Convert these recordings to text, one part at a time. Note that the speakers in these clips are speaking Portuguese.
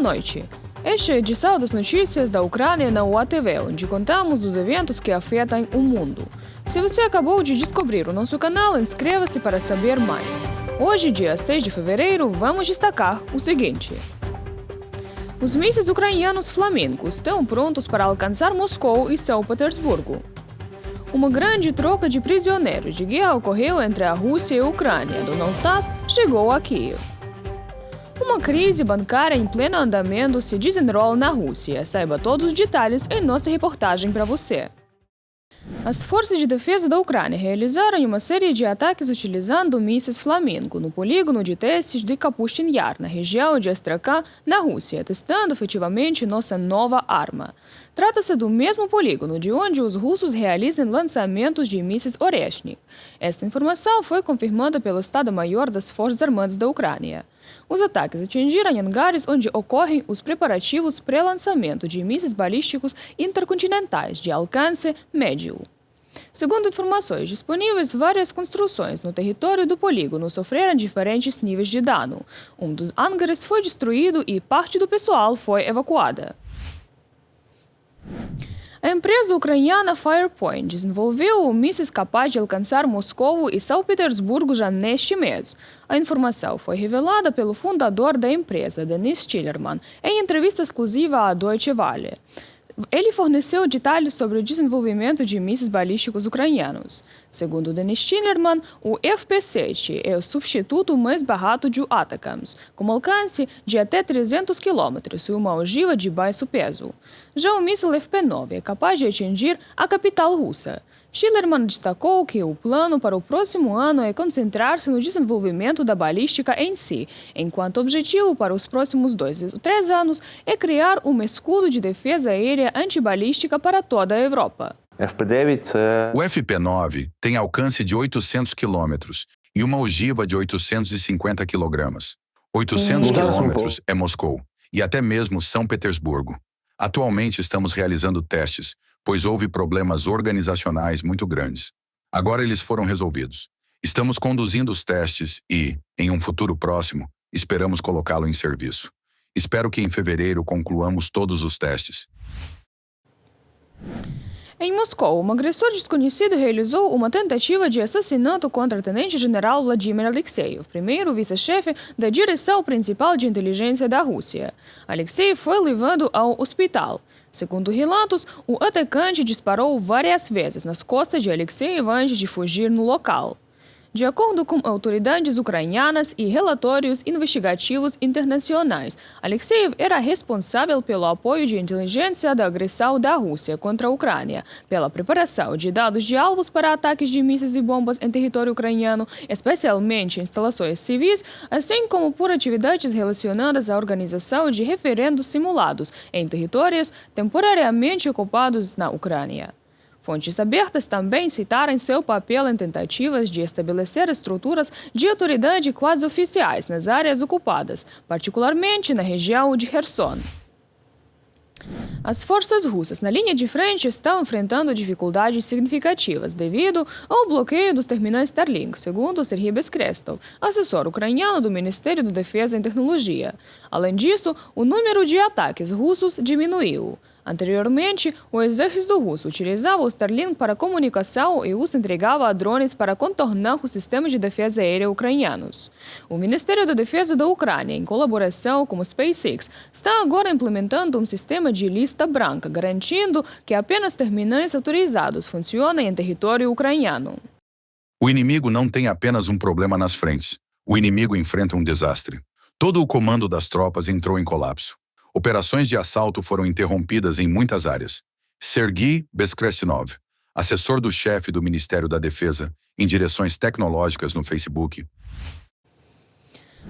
noite. Esta é a edição das notícias da Ucrânia na UATV, onde contamos dos eventos que afetam o mundo. Se você acabou de descobrir o nosso canal, inscreva-se para saber mais. Hoje, dia 6 de fevereiro, vamos destacar o seguinte. Os mísseis ucranianos Flamengo estão prontos para alcançar Moscou e São Petersburgo. Uma grande troca de prisioneiros de guerra ocorreu entre a Rússia e a Ucrânia. Donald Tusk chegou a Kiev. Uma crise bancária em pleno andamento se desenrola na Rússia. Saiba todos os detalhes em nossa reportagem para você. As forças de defesa da Ucrânia realizaram uma série de ataques utilizando mísseis Flamengo no polígono de testes de Kapustin Yar, na região de Astrakhan, na Rússia, testando efetivamente nossa nova arma. Trata-se do mesmo polígono de onde os russos realizam lançamentos de mísseis Oreshnik. Esta informação foi confirmada pelo Estado-Maior das Forças Armadas da Ucrânia. Os ataques atingiram hangares onde ocorrem os preparativos pré-lançamento de mísseis balísticos intercontinentais de alcance médio. Segundo informações disponíveis, várias construções no território do polígono sofreram diferentes níveis de dano. Um dos hangares foi destruído e parte do pessoal foi evacuada. A empresa ucraniana Firepoint desenvolveu mísseis capazes de alcançar Moscou e São Petersburgo já neste mês. A informação foi revelada pelo fundador da empresa, Denis Schillerman, em entrevista exclusiva à Deutsche Welle. Ele forneceu detalhes sobre o desenvolvimento de mísseis balísticos ucranianos. Segundo Denis Schillerman, o FP-7 é o substituto mais barato do ATACMS, com alcance de até 300 km e uma ogiva de baixo peso. Já o míssil FP-9 é capaz de atingir a capital russa. Schillerman destacou que o plano para o próximo ano é concentrar-se no desenvolvimento da balística em si, enquanto o objetivo para os próximos 2 ou 3 anos é criar um escudo de defesa aérea antibalística para toda a Europa. O FP-9 tem alcance de 800 quilômetros e uma ogiva de 850 quilogramas. 800 quilômetros é Moscou e até mesmo São Petersburgo. Atualmente estamos realizando testes, pois houve problemas organizacionais muito grandes. Agora eles foram resolvidos. Estamos conduzindo os testes e, em um futuro próximo, esperamos colocá-lo em serviço. Espero que em fevereiro concluamos todos os testes. Em Moscou, um agressor desconhecido realizou uma tentativa de assassinato contra o tenente-general Vladimir Alexeyev, primeiro vice-chefe da direção principal de inteligência da Rússia. Alexeyev foi levado ao hospital. Segundo relatos, o atacante disparou várias vezes nas costas de Alexeyev antes de fugir no local. De acordo com autoridades ucranianas e relatórios investigativos internacionais, Alexeyev era responsável pelo apoio de inteligência da agressão da Rússia contra a Ucrânia, pela preparação de dados de alvos para ataques de mísseis e bombas em território ucraniano, especialmente em instalações civis, assim como por atividades relacionadas à organização de referendos simulados em territórios temporariamente ocupados na Ucrânia. Fontes abertas também citaram seu papel em tentativas de estabelecer estruturas de autoridade quase oficiais nas áreas ocupadas, particularmente na região de Kherson. As forças russas na linha de frente estão enfrentando dificuldades significativas devido ao bloqueio dos terminais Starlink, segundo Serhiy Beskrestov, assessor ucraniano do Ministério da Defesa e Tecnologia. Além disso, o número de ataques russos diminuiu. Anteriormente, o exército russo utilizava o Starlink para comunicação e os entregava a drones para contornar os sistemas de defesa aérea ucranianos. O Ministério da Defesa da Ucrânia, em colaboração com o SpaceX, está agora implementando um sistema de lista branca, garantindo que apenas terminais autorizados funcionem em território ucraniano. O inimigo não tem apenas um problema nas frentes. O inimigo enfrenta um desastre. Todo o comando das tropas entrou em colapso. Operações de assalto foram interrompidas em muitas áreas. Serhiy Beskrestov, assessor do chefe do Ministério da Defesa em direções tecnológicas no Facebook.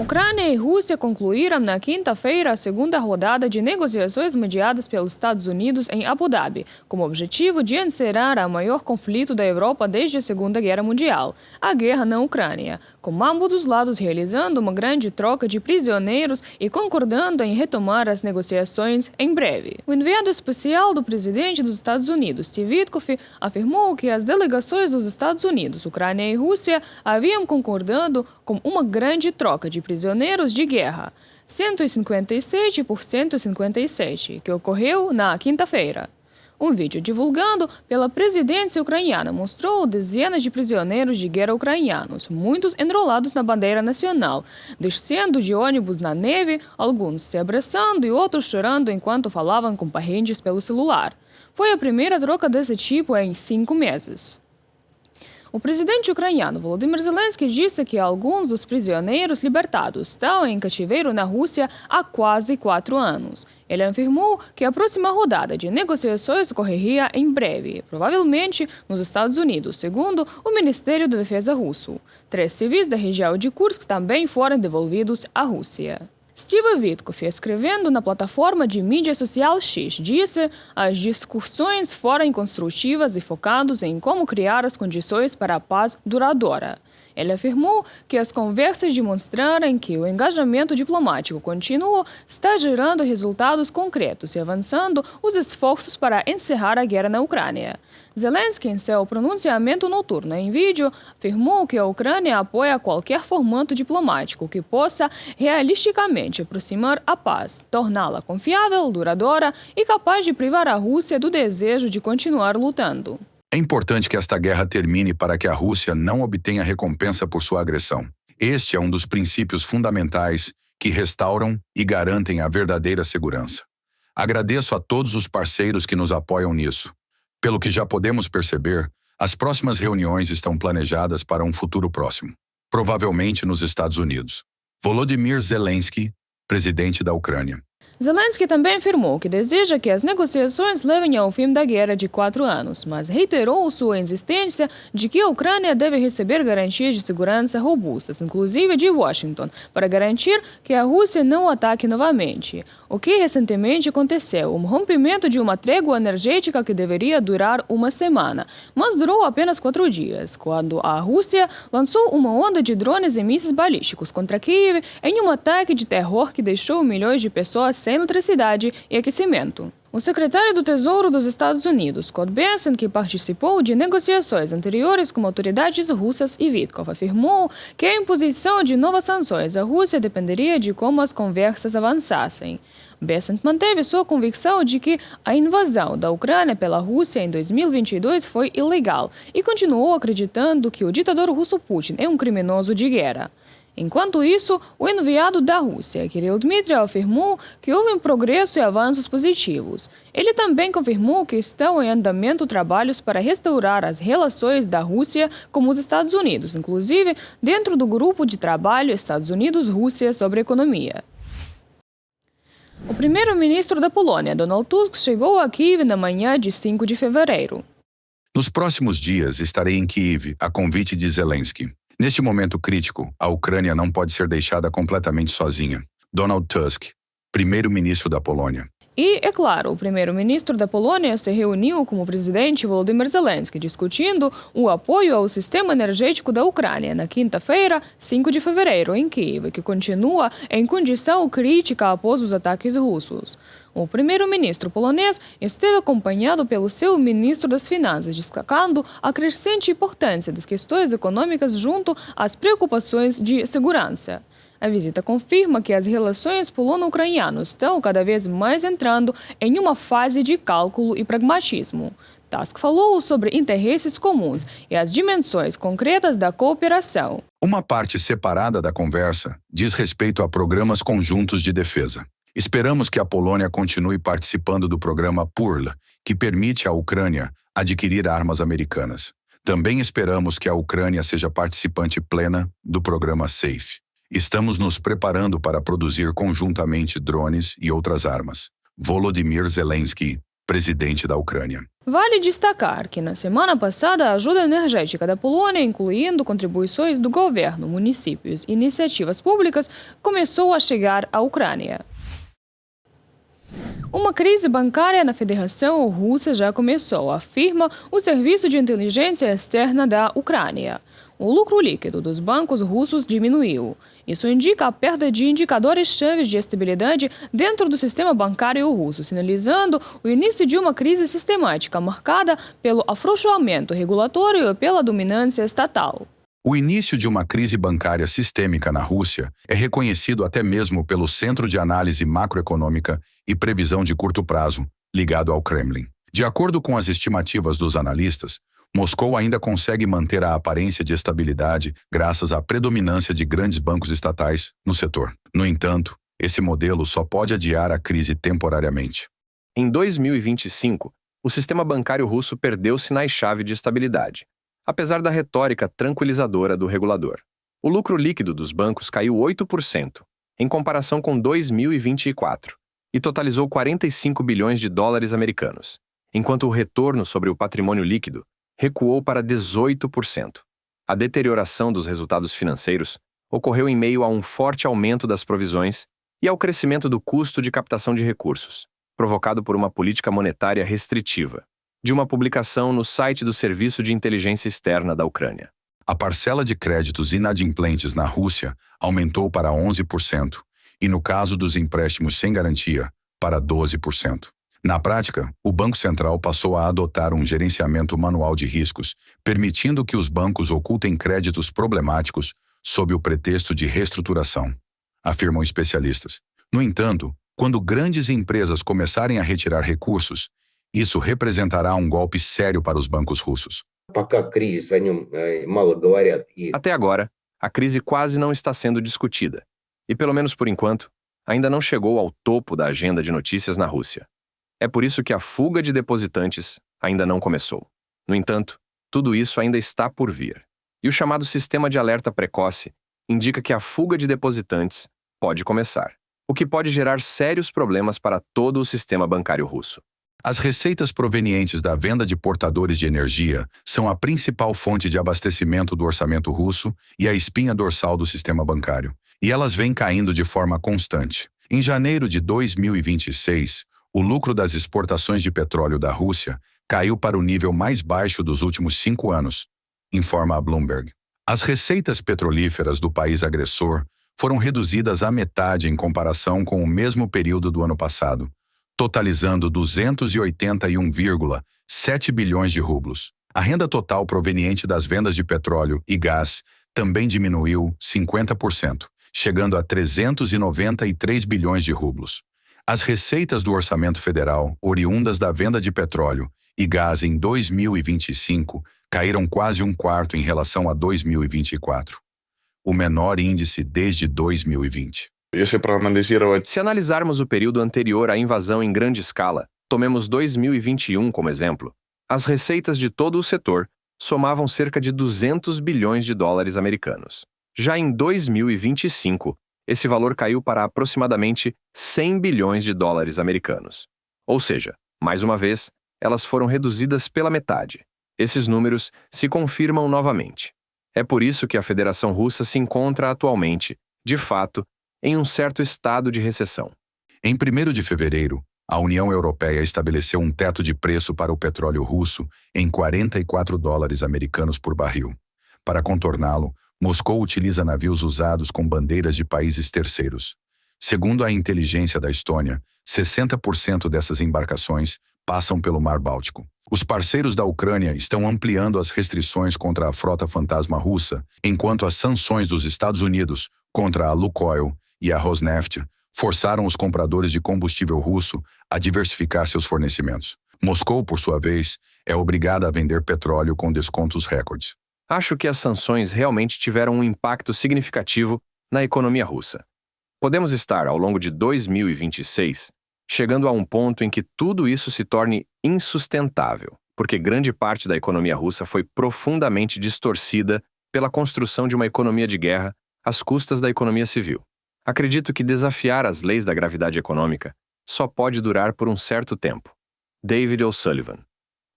Ucrânia e Rússia concluíram na quinta-feira a segunda rodada de negociações mediadas pelos Estados Unidos em Abu Dhabi, com o objetivo de encerrar o maior conflito da Europa desde a Segunda Guerra Mundial, a guerra na Ucrânia, com ambos os lados realizando uma grande troca de prisioneiros e concordando em retomar as negociações em breve. O enviado especial do presidente dos Estados Unidos, Steve Witkoff, afirmou que as delegações dos Estados Unidos, Ucrânia e Rússia haviam concordado com uma grande troca de prisioneiros de guerra, 157 por 157, que ocorreu na quinta-feira. Um vídeo divulgado pela presidência ucraniana mostrou dezenas de prisioneiros de guerra ucranianos, muitos enrolados na bandeira nacional, descendo de ônibus na neve, alguns se abraçando e outros chorando enquanto falavam com parentes pelo celular. Foi a primeira troca desse tipo em 5 meses. O presidente ucraniano Volodymyr Zelensky disse que alguns dos prisioneiros libertados estão em cativeiro na Rússia há quase 4 anos. Ele afirmou que a próxima rodada de negociações ocorreria em breve, provavelmente nos Estados Unidos, segundo o Ministério da Defesa russo. 3 civis da região de Kursk também foram devolvidos à Rússia. Steve Witkoff, escrevendo na plataforma de mídia social X, disse que as discussões foram construtivas e focadas em como criar as condições para a paz duradoura. Ele afirmou que as conversas demonstraram que o engajamento diplomático contínuo está gerando resultados concretos e avançando os esforços para encerrar a guerra na Ucrânia. Zelensky, em seu pronunciamento noturno em vídeo, afirmou que a Ucrânia apoia qualquer formato diplomático que possa realisticamente aproximar a paz, torná-la confiável, duradoura e capaz de privar a Rússia do desejo de continuar lutando. É importante que esta guerra termine para que a Rússia não obtenha recompensa por sua agressão. Este é um dos princípios fundamentais que restauram e garantem a verdadeira segurança. Agradeço a todos os parceiros que nos apoiam nisso. Pelo que já podemos perceber, as próximas reuniões estão planejadas para um futuro próximo, provavelmente nos Estados Unidos. Volodymyr Zelensky, presidente da Ucrânia. Zelensky também afirmou que deseja que as negociações levem ao fim da guerra de 4 anos, mas reiterou sua insistência de que a Ucrânia deve receber garantias de segurança robustas, inclusive de Washington, para garantir que a Rússia não ataque novamente. O que recentemente aconteceu, um rompimento de uma trégua energética que deveria durar uma semana, mas durou apenas 4 dias, quando a Rússia lançou uma onda de drones e mísseis balísticos contra Kiev em um ataque de terror que deixou milhões de pessoas sem eletricidade e aquecimento. O secretário do Tesouro dos Estados Unidos, Scott Bessent, que participou de negociações anteriores com autoridades russas e Witkoff, afirmou que a imposição de novas sanções à Rússia dependeria de como as conversas avançassem. Bessent manteve sua convicção de que a invasão da Ucrânia pela Rússia em 2022 foi ilegal e continuou acreditando que o ditador russo Putin é um criminoso de guerra. Enquanto isso, o enviado da Rússia, Kirill Dmitriev, afirmou que houve um progresso e avanços positivos. Ele também confirmou que estão em andamento trabalhos para restaurar as relações da Rússia com os Estados Unidos, inclusive dentro do grupo de trabalho Estados Unidos-Rússia sobre economia. O primeiro-ministro da Polônia, Donald Tusk, chegou a Kiev na manhã de 5 de fevereiro. Nos próximos dias, estarei em Kiev, a convite de Zelensky. Neste momento crítico, a Ucrânia não pode ser deixada completamente sozinha. Donald Tusk, primeiro-ministro da Polônia. E, é claro, o primeiro-ministro da Polônia se reuniu com o presidente Volodymyr Zelensky, discutindo o apoio ao sistema energético da Ucrânia na quinta-feira, 5 de fevereiro, em Kiev, que continua em condição crítica após os ataques russos. O primeiro-ministro polonês esteve acompanhado pelo seu ministro das Finanças, destacando a crescente importância das questões econômicas junto às preocupações de segurança. A visita confirma que as relações polono-ucranianas estão cada vez mais entrando em uma fase de cálculo e pragmatismo. Tusk falou sobre interesses comuns e as dimensões concretas da cooperação. Uma parte separada da conversa diz respeito a programas conjuntos de defesa. Esperamos que a Polônia continue participando do programa PURL, que permite à Ucrânia adquirir armas americanas. Também esperamos que a Ucrânia seja participante plena do programa SAFE. Estamos nos preparando para produzir conjuntamente drones e outras armas. Volodymyr Zelensky, presidente da Ucrânia. Vale destacar que na semana passada a ajuda energética da Polônia, incluindo contribuições do governo, municípios e iniciativas públicas, começou a chegar à Ucrânia. Uma crise bancária na Federação Russa já começou, afirma o Serviço de Inteligência Externa da Ucrânia. O lucro líquido dos bancos russos diminuiu. Isso indica a perda de indicadores-chave de estabilidade dentro do sistema bancário russo, sinalizando o início de uma crise sistemática marcada pelo afrouxamento regulatório e pela dominância estatal. O início de uma crise bancária sistêmica na Rússia é reconhecido até mesmo pelo Centro de Análise Macroeconômica e Previsão de Curto Prazo, ligado ao Kremlin. De acordo com as estimativas dos analistas, Moscou ainda consegue manter a aparência de estabilidade graças à predominância de grandes bancos estatais no setor. No entanto, esse modelo só pode adiar a crise temporariamente. Em 2025, o sistema bancário russo perdeu sinais-chave de estabilidade, apesar da retórica tranquilizadora do regulador. O lucro líquido dos bancos caiu 8%, em comparação com 2024, e totalizou 45 bilhões de dólares americanos, enquanto o retorno sobre o patrimônio líquido recuou para 18%. A deterioração dos resultados financeiros ocorreu em meio a um forte aumento das provisões e ao crescimento do custo de captação de recursos, provocado por uma política monetária restritiva, de uma publicação no site do Serviço de Inteligência Externa da Ucrânia. A parcela de créditos inadimplentes na Rússia aumentou para 11% e, no caso dos empréstimos sem garantia, para 12%. Na prática, o Banco Central passou a adotar um gerenciamento manual de riscos, permitindo que os bancos ocultem créditos problemáticos sob o pretexto de reestruturação, afirmam especialistas. No entanto, quando grandes empresas começarem a retirar recursos, isso representará um golpe sério para os bancos russos. Até agora, a crise quase não está sendo discutida, e pelo menos por enquanto, ainda não chegou ao topo da agenda de notícias na Rússia. É por isso que a fuga de depositantes ainda não começou. No entanto, tudo isso ainda está por vir. E o chamado sistema de alerta precoce indica que a fuga de depositantes pode começar, o que pode gerar sérios problemas para todo o sistema bancário russo. As receitas provenientes da venda de portadores de energia são a principal fonte de abastecimento do orçamento russo e a espinha dorsal do sistema bancário, e elas vêm caindo de forma constante. Em janeiro de 2026, o lucro das exportações de petróleo da Rússia caiu para o nível mais baixo dos últimos 5 anos, informa a Bloomberg. As receitas petrolíferas do país agressor foram reduzidas à metade em comparação com o mesmo período do ano passado, totalizando 281,7 bilhões de rublos. A renda total proveniente das vendas de petróleo e gás também diminuiu 50%, chegando a 393 bilhões de rublos. As receitas do orçamento federal, oriundas da venda de petróleo e gás em 2025, caíram quase um quarto em relação a 2024, o menor índice desde 2020. Se analisarmos o período anterior à invasão em grande escala, tomemos 2021 como exemplo, as receitas de todo o setor somavam cerca de 200 bilhões de dólares americanos. Já em 2025, esse valor caiu para aproximadamente 100 bilhões de dólares americanos. Ou seja, mais uma vez, elas foram reduzidas pela metade. Esses números se confirmam novamente. É por isso que a Federação Russa se encontra atualmente, de fato, em um certo estado de recessão. Em 1º de fevereiro, a União Europeia estabeleceu um teto de preço para o petróleo russo em 44 dólares americanos por barril. Para contorná-lo, Moscou utiliza navios usados com bandeiras de países terceiros. Segundo a inteligência da Estônia, 60% dessas embarcações passam pelo Mar Báltico. Os parceiros da Ucrânia estão ampliando as restrições contra a frota fantasma russa, enquanto as sanções dos Estados Unidos contra a Lukoil e a Rosneft forçaram os compradores de combustível russo a diversificar seus fornecimentos. Moscou, por sua vez, é obrigada a vender petróleo com descontos recordes. Acho que as sanções realmente tiveram um impacto significativo na economia russa. Podemos estar, ao longo de 2026, chegando a um ponto em que tudo isso se torne insustentável, porque grande parte da economia russa foi profundamente distorcida pela construção de uma economia de guerra às custas da economia civil. Acredito que desafiar as leis da gravidade econômica só pode durar por um certo tempo. David O'Sullivan,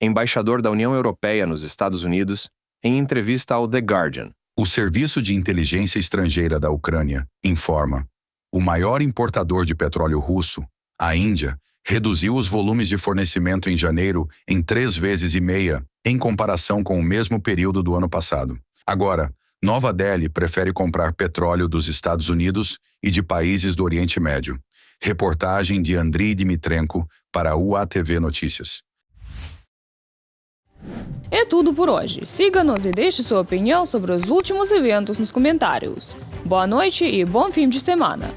embaixador da União Europeia nos Estados Unidos, em entrevista ao The Guardian. O Serviço de Inteligência Estrangeira da Ucrânia informa: o maior importador de petróleo russo, a Índia, reduziu os volumes de fornecimento em janeiro em 3,5 vezes em comparação com o mesmo período do ano passado. Agora, Nova Delhi prefere comprar petróleo dos Estados Unidos e de países do Oriente Médio. Reportagem de Andriy Dmitrenko para a UATV Notícias. É tudo por hoje. Siga-nos e deixe sua opinião sobre os últimos eventos nos comentários. Boa noite e bom fim de semana!